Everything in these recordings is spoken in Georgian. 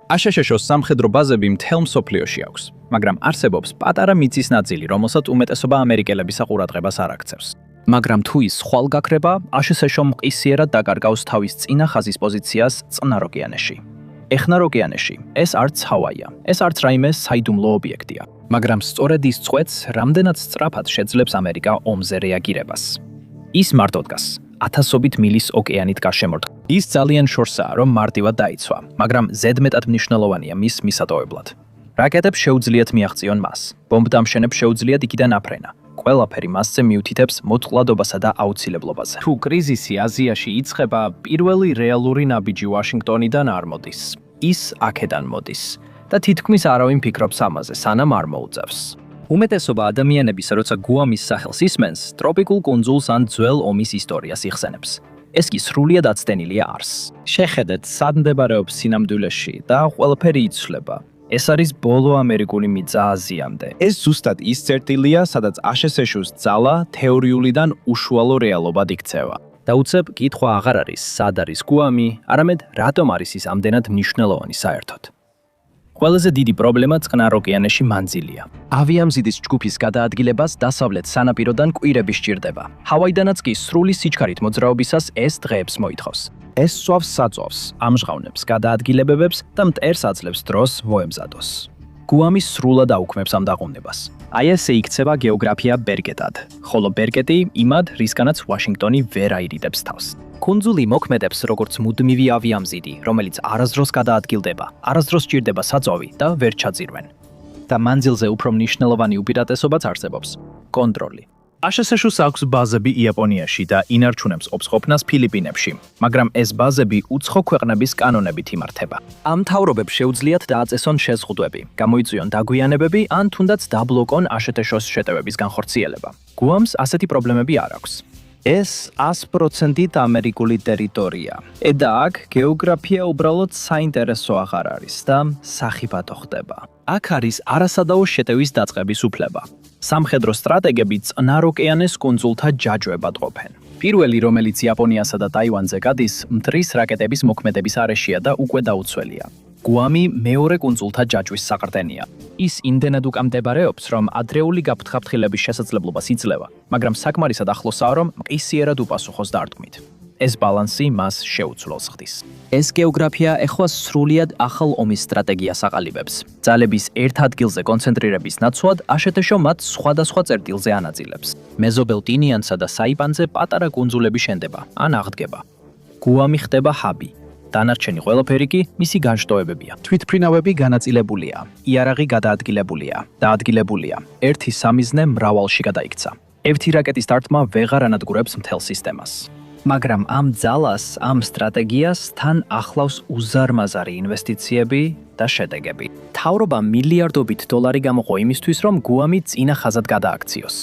აშშშ-ს სამხედრო ბაზები მთელ მსოფლიოში აქვს, მაგრამ არსებობს პატარა მიწის ნაწილი, რომელსაც უმეტესობა ამერიკელების ყურადღებას არ აქცევს. მაგრამ თუ ის ხვალ გაქრება, აშშშ მყისიერად დაკარგავს თავის წინა ხაზის პოზიციას წყნარ ოკეანეში. ეხნარ ოკეანეში ეს არც ჰავაია, ეს არც რაიმე საიდუმლო ობიექტია, მაგრამ სწორედ ის წვეთს, რამდენად სწრაფად შეძლებს ამერიკა ომზე რეაგირებას. ის მარტო დგას, ათასობით მილის ოკეანით გარშემორტყმ. ის ძალიან შორსაა, რომ მარტივად დაიცვა, მაგრამ ზედმეტად მნიშვნელოვანია მის მისატოვებლად. რაკეტებს შეუძლიათ მიაღწიონ მას, ბომბდამშენებს შეუძლიათ იქიდან აფრენა. ყველაფერი მასზე მიუთითებს მოწყვლადობასა და აუცილებლობაზე. თუ კრიზისი აზიაში იწყება, პირველი რეალური ნაბიჯი ვაშინგტონიდან არ მოდის. ის აქედან მოდის და თითქმის არავინ ფიქრობს ამაზე, სანამ არ მოუწევს. უმეტესობა ადამიანების, როცა გუამის სახელს ისმენს, ტროპიკულ კუნძულს ან ძველ ომის ისტორიას იხსენებს. ეს კი სრულიად აცდენილია არს. შეხედეთ, სად მდებარეობს სინამდვილეში და ყველაფერი იცვლება. ეს არის ბოლო ამერიკული მიწა აზიამდე. ეს ზუსტად ის წერტილია, სადაც აშშ-ს ძალა თეორიულიდან უშუალო რეალობად იქცევა. და უცებ კითხვა აღარ არის, სად არის გუამი, არამედ რატომ არის ის ამდენად მნიშვნელოვანი საერთოდ. ყველაზე დიდი პრობლემა წყნარ ოკეანეში მანძილია. ავიამზიდის ჯგუფის გადაადგილებას დასავლეთ სანაპიროდან კვირები სჭირდება. ჰავაიდანაც კი სრული სიჩქარით მოძრაობისას ეს დღეებს მოითხოვს. ეს სწავს საწვავს, ამჟღავნებს გადაადგილებებებს და მტერს აძლევს დროს მოემზადოს. გუამი სრულად აუქმებს ამ დაყუნებას. აი ესე იქცევა გეოგრაფია ბერკეტად, ხოლო ბერკეტი იმად, რისგანაც ვაშინგტონი ვერ აირიდებს თავს. კუნძული მოქმედებს როგორც მუდმივი ავიამზიდი, რომელიც არასდროს გადაადგილდება, არასდროს სჭირდება საწვავი და ვერ ჩაძირვენ. და მანძილზე უფრო მნიშვნელოვანი უპირატესობაც არსებობს – კონტროლი. აშშ-ს აქვს ბაზები იაპონიაში და ინარჩუნებს ოფსყოფნას ფილიპინებში, მაგრამ ეს ბაზები უცხო ქვეყნების კანონებით იმართება. ამ მთავრობებს შეუძლიათ დააწესონ შეზღუდვები, გამოიწვიონ დაგვიანებები ან თუნდაც დაბლოკონ აშშ-ს შეტევების განხორციელება. გუამს ასეთი პრობლემები არ აქვს. ეს 100%-ით ამერიკული ტერიტორია. და აქ გეოგრაფია უბრალოდ საინტერესო აღარ არის და სახიფათო ხდება. აქ არის არასადაო შეტევის დაწყების უფლება. სამხედრო სტრატეგები წყნარ ოკეანეს კუნძულთა ჯაჯვებად ყოფენ. პირველი, რომელიც იაპონიასა და ტაივანზე გადის, მტრის რაკეტების მოქმედების არეშია და უკვე დაუცველია. გუამი მეორე კუნძულთა ჯაჯვის საყრდენია. ის იმდენად უკან მდებარეობს, რომ ადრეული გაფრთხილების შესაძლებლობას იძლევა, მაგრამ საკმარისად ახლოსაა, რომ მყისიერად უპასუხოს დარტყმით. ეს ბალანსი მას შეუცვლელს ხდის. ეს გეოგრაფია ეხლა სრულიად ახალ ომის სტრატეგიას აყალიბებს. ძალების ერთ ადგილზე კონცენტრირების ნაცვლად აშშ მათ სხვადასხვა წერტილზე ანაწილებს. მეზობელ ტინიანსა და საიპანზე პატარა კუნძულები შენდება ან აღდგება. გუამი ხდება ჰაბი. დანარჩენი ყველაფერი კი მისი განშტოებებია. თვითმფრინავები განაწილებულია, იარაღი გადაადგილებულია, დაადგილებულია. ერთი სამიზნე მრავალში გადაიქცა. ერთი რაკეტის დარტყმა ვეღარ ანადგურებს მთელ სისტემას. მაგრამ ამ ძალას, ამ სტრატეგიას თან ახლავს უზარმაზარი ინვესტიციები და შედეგები. მთავრობა მილიარდობით დოლარი გამოყო იმისთვის, რომ გუამი წინა ხაზად გადააქციოს.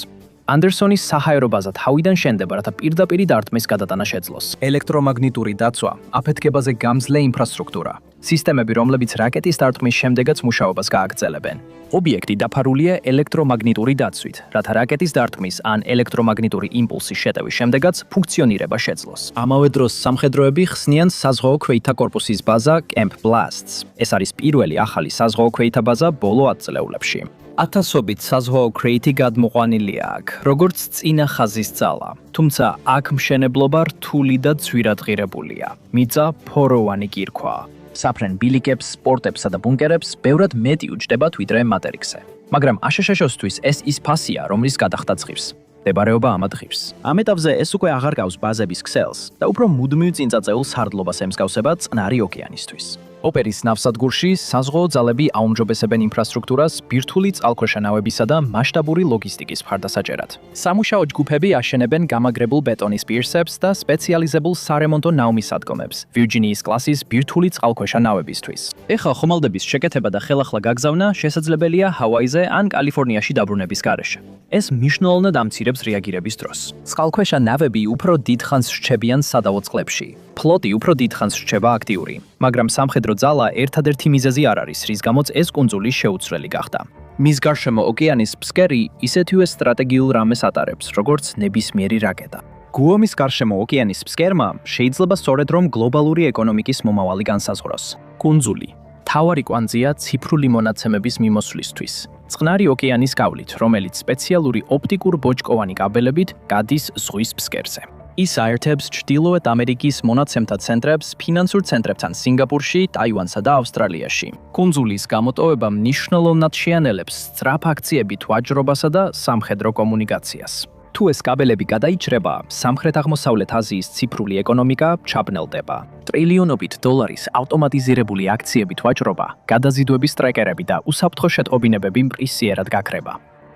ანდერსონის საჰაერო ბაზა თავიდან შენდება, რათა პირდაპირი დარტყმის გადატანა შეძლოს. ელექტრომაგნიტური დაცვა, აფეთქებაზე გამძლე ინფრასტრუქტურა, სისტემები, რომლებიც რაკეტის დარტყმის შემდეგაც მუშაობას გააგრძელებენ. ობიექტი დაფარულია ელექტრომაგნიტური დაცვით, რათა რაკეტის დარტყმის ან ელექტრომაგნიტური იმპულსის შეტევის შემდეგაც ფუნქციონირება შეძლოს. ამავე დროს სამხედროები ხსნიან საზღვაო ქვეითთა კორპუსის ბაზა Camp Blasts. ეს არის პირველი ახალი საზღვაო ქვეითთა ბაზა ბოლო 10 წლეულებში. ათასობით საზღვაო ქვეითი გადმოყვანილია აქ, როგორც წინა ხაზის ძალა. თუმცა აქ მშენებლობა რთული და ძვირადღირებულია. მიწა ფოროვანი კირქვაა. საფრენ ბილიკებს, სპორტებსა და ბუნკერებს ბევრად მეტი უჯდებათ ვიდრე მატერიკზე. მაგრამ აშშ-ისთვის ეს ის ფასია, რომლის გადახდაც ღირს. მდებარეობა ამად ღირს. ამ ეტაპზე ეს უკვე აღარ გავს ბაზების ქსელს და უფრო მუდმივ წინწაწეულ სარდლობას ემსგავსება წყნარი ოკეანისთვის. ოპერის ნავსადგურში საზღვაო ძალები აუმჯობესებენ ინფრასტრუქტურას ბირთვული წყალქვეშა ნავებისა და მასშტაბური ლოგისტიკის მხარდასაჭერად. სამუშაო ჯგუფები აშენებენ გამაგრებულ ბეტონის პირსებს და სპეციალიზებულ სარემონტო ნაუმისადგომებს ვირჯინიის კლასის ბირთვული წყალქვეშა ნავებისთვის. ეხლა ხომალდების შეკეთება და ხელახლა გაგზავნა შესაძლებელია ჰავაიზე ან კალიფორნიაში დაბრუნების გარეშე. ეს მნიშვნელოვნად ამცირებს რეაგირების დროს. წყალქვეშა ნავები უფრო დიდხანს რჩებიან სადავო წყლებში. ფლოტი უფრო დიდხანს რჩება აქტიური, მაგრამ სამხედრო ძალა ერთადერთი მიზეზი არ არის, რის გამოც ეს კუნძული შეუცვლელი გახდა. მის გარშემო ოკეანის ფსკერი ისეთივე სტრატეგიულ რამეს ატარებს, როგორც ნებისმიერი რაკეტა. გუამის გარშემო ოკეანის ფსკერმა შეიძლება სწორედ რომ გლობალური ეკონომიკის მომავალი განსაზღვროს. კუნძული მთავარი კვანძია ციფრული მონაცემების მიმოსვლისთვის. წყნარი ოკეანის გავლით, რომელიც სპეციალური ოპტიკურ ბოჭკოვანი კაბელებით გადის ზღვის ფსკერზე. ის აერთებს ჩრდილოეთ ამერიკის მონაცემთა ცენტრებს ფინანსურ ცენტრებთან სინგაპურში, ტაივანსა და ავსტრალიაში. კუნძულის გამოტოვება მნიშვნელოვნად შეანელებს სწრაფ აქციებით ვაჭრობასა და სამხედრო კომუნიკაციას. თუ ეს კაბელები გადაიჭრება, სამხრეთ-აღმოსავლეთ აზიის ციფრული ეკონომიკა ჩაბნელდება. ტრილიონობით დოლარის ავტომატიზირებული აქციებით ვაჭრობა, გადაზიდვების ტრეკერები და უსაფრთხო შეტყობინებები მყისიერად გაქრება.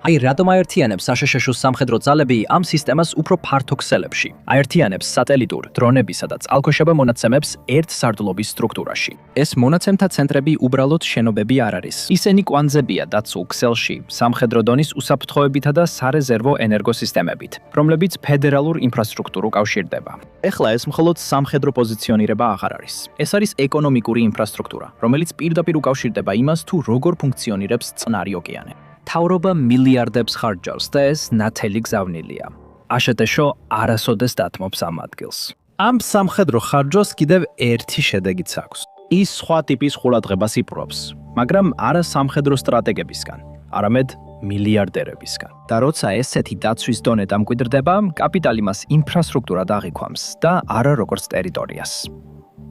აი რატომ აერთიანებს საშშ-ს სამხედრო ძალები ამ სისტემას უფრო ფართო ქსელებში. აერთიანებს სატელიტურ, დრონებისა და წყალქვეშა მონაცემებს ერთ სარდლობის სტრუქტურაში. ეს მონაცემთა ცენტრები უბრალოდ შენობები არ არის. ისინი კვანძებია დაცულ ქსელში, სამხედრო დონის უსაფრთხოებითა და სარეზერვო ენერგოსისტემებით, რომლებიც ფედერალურ ინფრასტრუქტურულ უკავშირდება. ეხლა ეს მხოლოდ სამხედრო პოზიციონირება აღარ არის. ეს არის ეკონომიკური ინფრასტრუქტურა, რომელიც პირდაპირ უკავშირდება იმას, თუ როგორ ფუნქციონირებს წყნარი ოკეანე. თავრობა მილიარდებს ხარჯავს და ეს ნათელი გზავნილია. აშტშ არასოდეს დათმობს ამ ადგილს. ამ სამხედრო ხარჯოს კიდევ ერთი შედეგიც აქვს. ის სხვა ტიპის ყურადღებას იპყრობს, მაგრამ არა სამხედრო სტრატეგებისგან, არამედ მილიარდერებისგან. და როცა ესეთი დაცვის დონე დამკვიდრდება, კაპიტალი მას ინფრასტრუქტურად აღიქვამს და არა როგორც ტერიტორიას.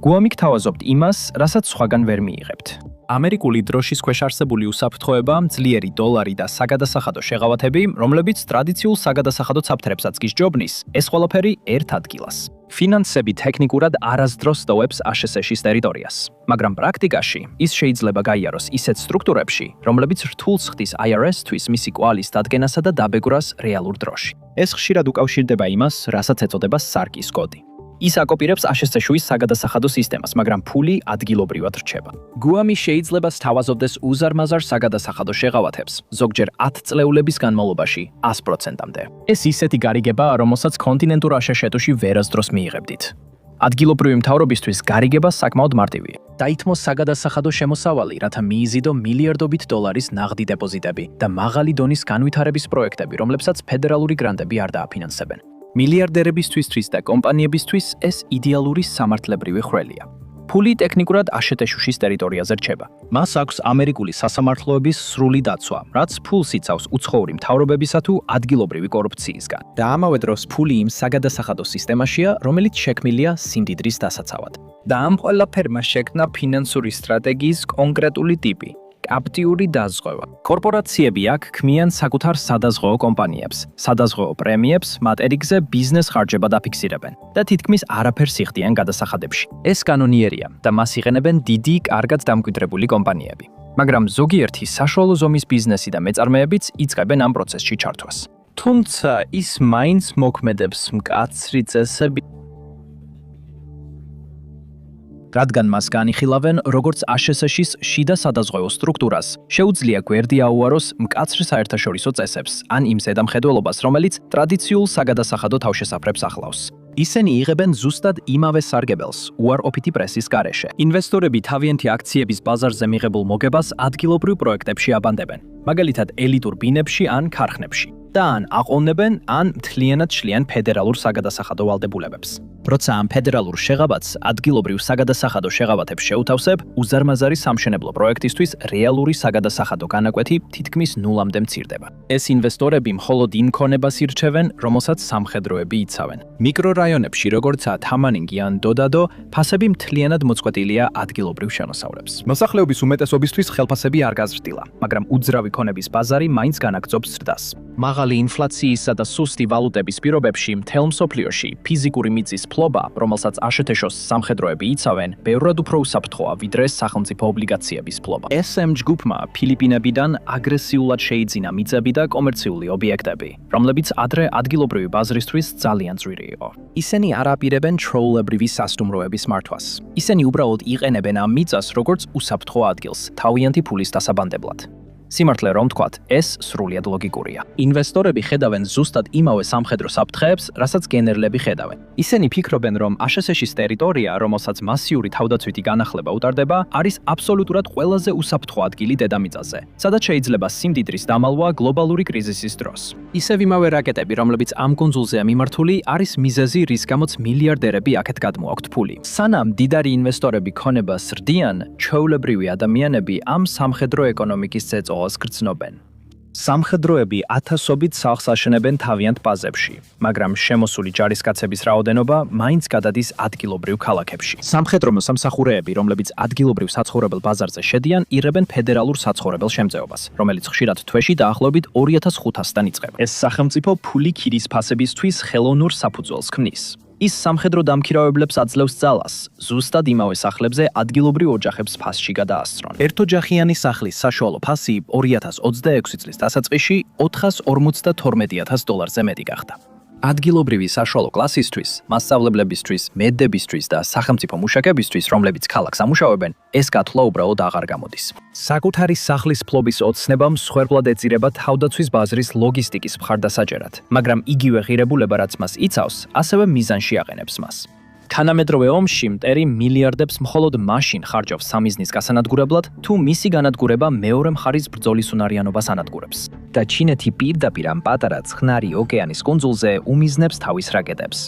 გუამი გთავაზობთ იმას, რასაც სხვაგან ვერ მიიღებთ. ამერიკული დროშის ქვეშ არსებული უსაფრთხოება, ძლიერი დოლარი და საგადასახადო შეღავათები, რომლებიც ტრადიციულ საგადასახადო საფრთხებსაც გისჯობნის, ეს ყველაფერი ერთ ადგილას. ფინანსები ტექნიკურად არასდროს ტოვებს აშშ-ის ტერიტორიას, მაგრამ პრაქტიკაში ის შეიძლება გაიაროს ისეთ სტრუქტურებში, რომლებიც რთულს ხდის IRS-თვის მისი კვალის დადგენასა და დაბეგვრას რეალურ დროში. ეს ხშირად უკავშირდება იმას, რასაც ეწოდება სარკის კოდი. ის აკოპირებს აშშ-ს საგადასახადო სისტემას, მაგრამ ფული ადგილობრივად რჩება. გუამი შეიძლება სთავაზობდეს უზარმაზარ საგადასახადო შეღავათებს, ზოგჯერ 10 წლეულების განმავლობაში 100%-მდე. ეს ისეთი გარიგებაა, რომელსაც კონტინენტურ აშშ-ში ვერასდროს მიიღებდით. ადგილობრივი მთავრობისთვის გარიგება საკმაოდ მარტივია. დაითმოს საგადასახადო შემოსავალი, რათა მიიზიდო მილიარდობით დოლარის ნაღდი დეპოზიტები და მაღალი დონის განვითარების პროექტები, რომლებსაც ფედერალური გრანტები არ დააფინანსებენ. მილიარდერებისთვის და კომპანიებისთვის ეს იდეალური სამართლებრივი ხვრელია. ფული ტექნიკურად აშშ-ის ტერიტორიაზე რჩება. მას აქვს ამერიკული სასამართლოების სრული დაცვა, რაც ფულს იცავს უცხოური მთავრობებისა თუ ადგილობრივი კორუფციისგან. და ამავე დროს ფული იმ საგადასახადო სისტემაშია, რომელიც შექმნილია სიმდიდრის დასაცავად. და ამ ყველაფერმა შექმნა ფინანსური სტრატეგიის კონკრეტული ტიპი. კაპტიური დაზღვევა. კორპორაციები აქ ქმნიან საკუთარ სადაზღვეო კომპანიებს, სადაზღვეო პრემიებს, მატერიკზე ბიზნეს ხარჯებად აფიქსირებენ და თითქმის არაფერს იხდიან გადასახადებში. ეს კანონიერია და მას იყენებენ დიდი, კარგად დამკვიდრებული კომპანიები. მაგრამ ზოგიერთი საშუალო ზომის ბიზნესი და მეწარმეებიც იწყებენ ამ პროცესში ჩართვას. თუმცა ის მაინც მოქმედებს მკაცრი წესები, რადგან მას განიხილავენ როგორც აშშ-ის შიდა სადაზღვეო სტრუქტურას, შეუძლია გვერდი აუაროს მკაცრ საერთაშორისო წესებს, ან იმ ზედამხედველობას, რომელიც ტრადიციულ საგადასახადო თავშესაფრებს ახლავს. ისინი იღებენ ზუსტად იმავე სარგებელს, უარყოფითი პრესის გარეშე. ინვესტორები თავიანთი აქციების ბაზარზე მიღებულ მოგებას ადგილობრივ პროექტებში აბანდებენ, მაგალითად ელიტურ ბინებში ან ქარხნებში. და ან აყოვნებენ, ან მთლიანად შლიან ფედერალურ საგადასახადო ვალდებულებებს. როცა ამ ფედერალურ შეღავათს ადგილობრივ საგადასახადო შეღავათებს შეუთავსებ, უზარმაზარი სამშენებლო პროექტისთვის რეალური საგადასახადო განაკვეთი თითქმის ნულამდე მცირდება. ეს ინვესტორები მხოლოდ იმ ქონებას ირჩევენ, რომელსაც სამხედროები იცავენ. მიკრორაიონებში, როგორიცაა თამანინგი ან დოდადო, ფასები მთლიანად მოწყვეტილია ადგილობრივ შემოსავლებს. მოსახლეობის უმეტესობისთვის ხელფასები არ გაზრდილა, მაგრამ უძრავი ქონების ბაზარი მაინც განაგრძობს ზრდას. მაღალი ინფლაციისა და სუსტი ვალუტების პირობებში მთელ მსოფლიოში ფიზიკური მიწის ფლობა, რომელსაც აშშ-ს სამხედროები იცავენ, ბევრად უფრო უსაფრთხოა, ვიდრე სახელმწიფო ობლიგაციების ფლობა. SM ჯგუფმა ფილიპინებიდან აგრესიულად შეიძინა მიწები და კომერციული ობიექტები, რომლებიც ადრე ადგილობრივი ბაზრისთვის ძალიან ძვირი იყო. ისინი არ აპირებენ ჩვეულებრივი სასტუმროების მართვას. ისინი უბრალოდ იყენებენ ამ მიწას როგორც უსაფრთხო ადგილს, თავიანთი ფულის დასაბანდებლად. სიმართლე რომ ვთქვათ, ეს სრულიად ლოგიკურია. ინვესტორები ხედავენ ზუსტად იმავე სამხედრო საფრთხეებს, რასაც გენერლები ხედავენ. ისინი ფიქრობენ, რომ აშშ-ის ტერიტორია, რომელსაც მასიური თავდაცვითი განახლება უტარდება, არის აბსოლუტურად ყველაზე უსაფრთხო ადგილი დედამიწაზე, სადაც შეიძლება სიმდიდრის დამალვა გლობალური კრიზისის დროს. ისევ იმავე რაკეტები, რომლებიც ამ კუნძულზეა მიმართული, არის მიზეზი, რის გამოც მილიარდერები აქეთ გადმოაქვთ ფული. სანამ დიდარი ინვესტორები ქონებას ზრდიან, ჩვეულებრივი ადამიანები ამ სამხედრო ეკონომიკის წეწოლას გრძნობენ. სამხედროები ათასობით სახლს აშენებენ თავიანთ ბაზებში, მაგრამ შემოსული ჯარისკაცების რაოდენობა მაინც გადადის ადგილობრივ ქალაქებში. სამხედრო მოსამსახურეები, რომლებიც ადგილობრივ საცხოვრებელ ბაზარზე შედიან, იღებენ ფედერალურ საცხოვრებელ შემწეობას, რომელიც ხშირად თვეში დაახლოებით 2500-დან იწყება. ეს სახელმწიფო ფული ქირის ფასებისთვის ხელოვნურ საფუძველს ქმნის. ის სამხედრო დამქირავებლებს აძლევს ძალას, ზუსტად იმავე სახლებზე ადგილობრივ ოჯახებს ფასში გადაასწრონ. ერთოჯახიანი სახლის საშუალო ფასი 2026 წლის დასაწყისში $452,000-ზე მეტი გახდა. ადგილობრივი საშუალო კლასისთვის, მასწავლებლებისთვის, მედდებისთვის და სახელმწიფო მუშაკებისთვის, რომლებიც ქალაქს ამუშავებენ, ეს გათვლა უბრალოდ აღარ გამოდის. საკუთარი სახლის ფლობის ოცნებამ მსხვერპლად ეწირება თავდაცვის ბაზრის ლოგისტიკის მხარდასაჭერად, მაგრამ იგივე ღირებულება, რაც მას იცავს, ასევე მიზანში აყენებს მას. თანამედროვე ომში მტერი მილიარდებს მხოლოდ მაშინ ხარჯავს სამიზნის გასანადგურებლად, თუ მისი განადგურება მეორე მხარის ბრძოლის უნარიანობას ანადგურებს. და ჩინეთი პირდაპირ ამ პატარა წყნარი ოკეანის კუნძულზე უმიზნებს თავის რაკეტებს.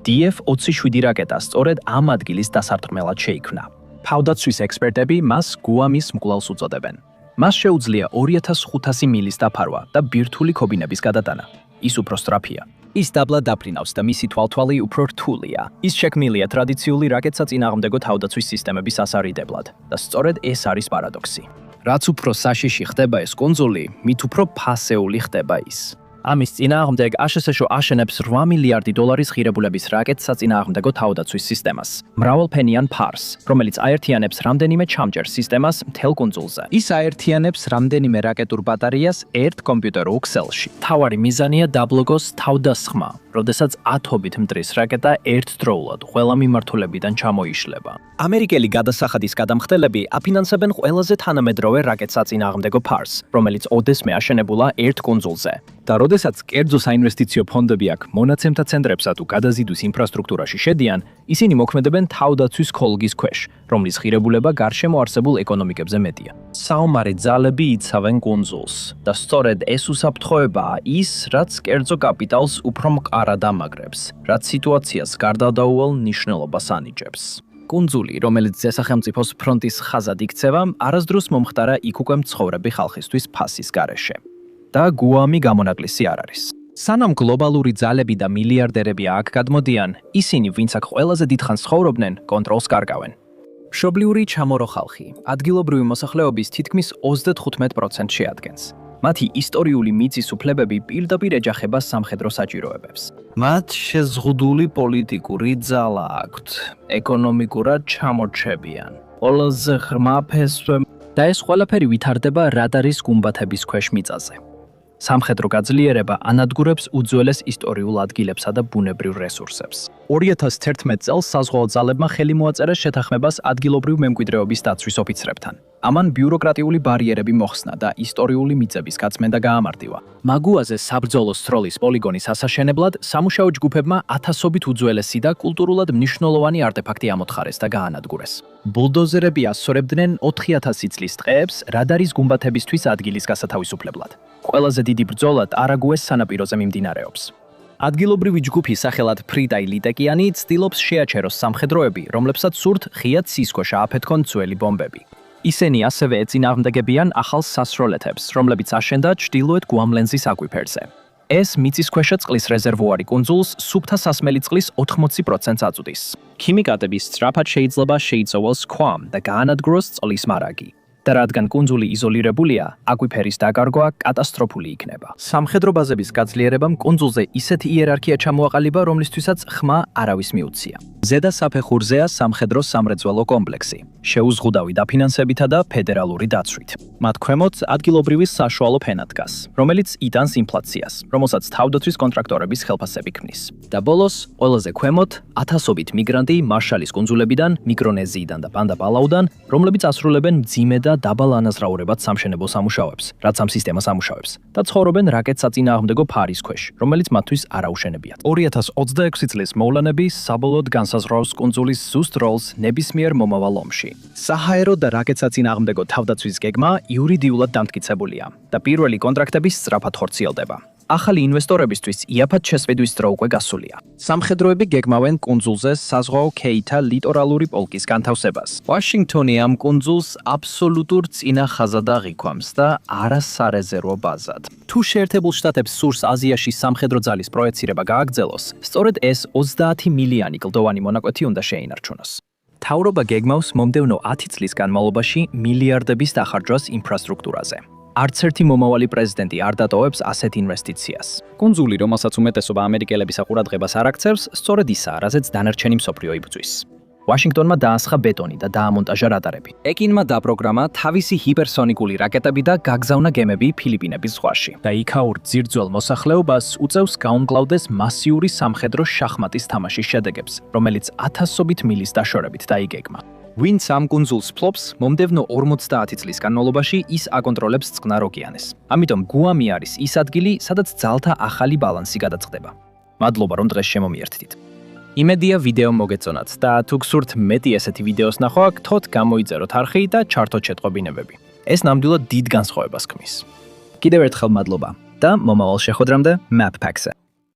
DF-27 რაკეტა სწორედ ამ ადგილის დასარტყმელად შეიქმნა. თავდაცვის ექსპერტები მას გუამის მკვლელს უწოდებენ. მას შეუძლია 2500 მილის დაფარვა და ბირთვული ქობინების გადატანა. ის უფრო სწრაფია. ის დაბლა დაფრინავს და მისი თვალთვალი უფრო რთულია. ის შექმნილია ტრადიციული რაკეტსაწინააღმდეგო თავდაცვის სისტემების ასარიდებლად და სწორედ ეს არის პარადოქსი. რაც უფრო საშიში ხდება ეს კუნძული, მით უფრო ფასეული ხდება ის. ამის წინააღმდეგ აშშ აშენებს $8 მილიარდი ღირებულების რაკეტსაწინააღმდეგო თავდაცვის სისტემას, მრავალფენიან ფარს, რომელიც აერთიანებს რამდენიმე ჩამჯერ სისტემას მთელ კუნძულზე. ის აერთიანებს რამდენიმე რაკეტურ ბატარეას ერთ კომპიუტერულ ქსელში. თავარი მიზანია დაბლოკოს თავდასხმა, როდესაც ათობით მტრის რაკეტა ერთდროულად ყველა მიმართულებიდან ჩამოიშლება. ამერიკელი გადასახადის გადამხდელები აფინანსებენ ყველაზე თანამედროვე რაკეტსაწინააღმდეგო ფარს, რომელიც ოდესმე აშენებულა ერთ კუნძულზე. და როდესაც კერძო საინვესტიციო ფონდები აქ მონაცემთა ცენტრებსა თუ გადაზიდვის ინფრასტრუქტურაში შედიან, ისინი მოქმედებენ თავდაცვის ქოლგის ქვეშ, რომლის ღირებულება გარშემო არსებულ ეკონომიკებზე მეტია. საომარი ძალები იცავენ კუნძულს და სწორედ ეს უსაფრთხოებაა ის, რაც კერძო კაპიტალს უფრო მყარად ამაგრებს, რაც სიტუაციას გარდაუვალ მნიშვნელობას ანიჭებს. კუნძული, რომელიც ზესახელმწიფოს ფრონტის ხაზად იქცევა, არასდროს მომხდარა იქ უკვე მცხოვრები ხალხისთვის ფასის გარეშე. და გუამი გამონაკლისი არ არის. სანამ გლობალური ძალები და მილიარდერები აქ გადმოდიან, ისინი, ვინც აქ ყველაზე დიდხანს ცხოვრობდნენ, კონტროლს კარგავენ. მშობლიური ჩამორო ხალხი, ადგილობრივი მოსახლეობის თითქმის 35% შეადგენს. მათი ისტორიული მიწის უფლებები პირდაპირ ეჯახება სამხედრო საჭიროებებს. მათ შეზღუდული პოლიტიკური ძალა აქვთ, ეკონომიკურად ჩამორჩებიან. ყველაზე ღრმა ფესვე და ეს ყველაფერი ვითარდება რადარის გუმბათების ქვეშ მიწაზე. სამხედრო გაძლიერება ანადგურებს უძველეს ისტორიულ ადგილებსა და ბუნებრივ რესურსებს. 2011 წელს საზღვაო ძალებმა ხელი მოაწერა შეთანხმებას ადგილობრივ მემკვიდრეობის დაცვის ოფიცრებთან. ამან ბიუროკრატიული ბარიერები მოხსნა და ისტორიული მიწების გაწმენდა გაამარტივა. მაგუაზე საბრძოლო სროლის პოლიგონის ასაშენებლად სამუშაო ჯგუფებმა ათასობით უძველესი და კულტურულად მნიშვნელოვანი არტეფაქტი ამოთხარეს და გაანადგურეს. ბულდოზერები ასწორებდნენ 4000 წლის ტყეებს რადარის გუმბათებისთვის ადგილის გასათავისუფლებლად. ყველაზე დიდი ბრძოლა ტარაგუეს სანაპიროზე მიმდინარეობს. ადგილობრივი ჯგუფი სახელად ფრიდაი ლიტეკიანი ცდილობს შეაჩეროს სამხედროები, რომლებსაც სურთ ღიად სისქოშა აფეთქონ ძველი ბომბები. ისინი ასევე ეწინააღმდეგებიან ახალ სასროლეთებს, რომლებიც აშენდა ჩრდილოეთ გუამლენზის აკვიფერზე. ეს მიწისქვეშა წყლის რეზერვუარი კუნძულს სუფთა სასმელი წყლის 80%-ს აწვდის. ქიმიკატები სწრაფად შეიძლება შეიწოვოს ქვამ და გაანადგუროს წყლის მარაგი. და რადგან კუნძული იზოლირებულია, აკვიფერის დაკარგვა კატასტროფული იქნება. სამხედრო ბაზების გაძლიერებამ კუნძულზე ისეთი იერარქია ჩამოაყალიბა, რომლისთვისაც ხმა არავის მიუცია. ზედა საფეხურზეა სამხედრო სამრეწველო კომპლექსი, შეუზღუდავი დაფინანსებითა და ფედერალური დაცვით. მათ ქვემოთ ადგილობრივი საშუალო ფენა დგას, რომელიც იტანს ინფლაციას, რომელსაც თავდაცვის კონტრაქტორების ხელფასები ქმნის. და ბოლოს, ყველაზე ქვემოთ, ათასობით მიგრანტი მარშალის კუნძულებიდან, მიკრონეზიიდან და პანდა-პალაუდან, რომლებიც ასრულებენ მძიმე და და დაბალ ანაზრაურებად სამშენებლო სამუშაოებს, რაც ამ სისტემას ამუშავებს და ცხოვრობენ რაკეტსაწინააღმდეგო ფარის ქვეშ, რომელიც მათთვის არაუშენებიათ. 2026 წლის მოვლენები საბოლოოდ განსაზღვრავს კუნძულის ზუსტ როლს ნებისმიერ მომავალ ომში. საჰაერო და რაკეტსაწინააღმდეგო თავდაცვის გეგმა იურიდიულად დამტკიცებულია და პირველი კონტრაქტები სწრაფად ხორციელდება. ახალი ინვესტორებისთვის იაფად შესყიდვის დრო უკვე გასულია. სამხედროები გეგმავენ კუნძულზე საზღვაო ქეითა ლიტორალური პოლკის განთავსებას. ვაშინგტონი ამ კუნძულს აბსოლუტურ წინა ხაზად აღიქვამს და არასარეზერვო ბაზად. თუ შეერთებულ შტატებს სურს აზიაში სამხედრო ძალის პროექცირება გააგრძელოს, სწორედ ეს 30 მილიონი კლდოვანი მონაკვეთი უნდა შეინარჩუნოს. მთავრობა გეგმავს მომდევნო 10 წლის განმავლობაში მილიარდების დახარჯვას ინფრასტრუქტურაზე. არც ერთი მომავალი პრეზიდენტი არ დატოვებს ასეთ ინვესტიციას. კუნძული, რომელსაც უმეტესობა ამერიკელების აყურადღებას არ აქცევს, სწორედ ისაა, რაზეც დანარჩენი მსოფლიო იბრძვის. ვაშინგტონმა დაასხა ბეტონი და დაამონტაჟა რადარები. პეკინმა დაპროგრამა თავისი ჰიპერსონიკული რაკეტები და გაგზავნა გემები ფილიპინების ზღვაში. და იქაურ ძირძველ მოსახლეობას უწევს გაუმკლავდეს მასიური სამხედრო შახმატის თამაშის შედეგებს, რომელიც ათასობით მილის დაშორებით დაიგეგმა. ვინც ამ კუნძულს ფლობს, მომდევნო 50 წლის განმავლობაში ის აკონტროლებს წყნარ ოკეანეს. ამიტომ გუამი არის ის ადგილი, სადაც ძალთა ახალი ბალანსი გადაწყდება. მადლობა, რომ დღეს შემომიერთდით. იმედია ვიდეო მოგეწონათ და თუ გსურთ მეტი ესეთი ვიდეოს ნახვა, გთხოვთ გამოიწეროთ არხი და ჩართოთ შეტყობინებები. ეს ნამდვილად დიდ განსხვავებას ქმნის. კიდევ ერთხელ მადლობა და მომავალ შეხვედრამდე MapPack-ზე.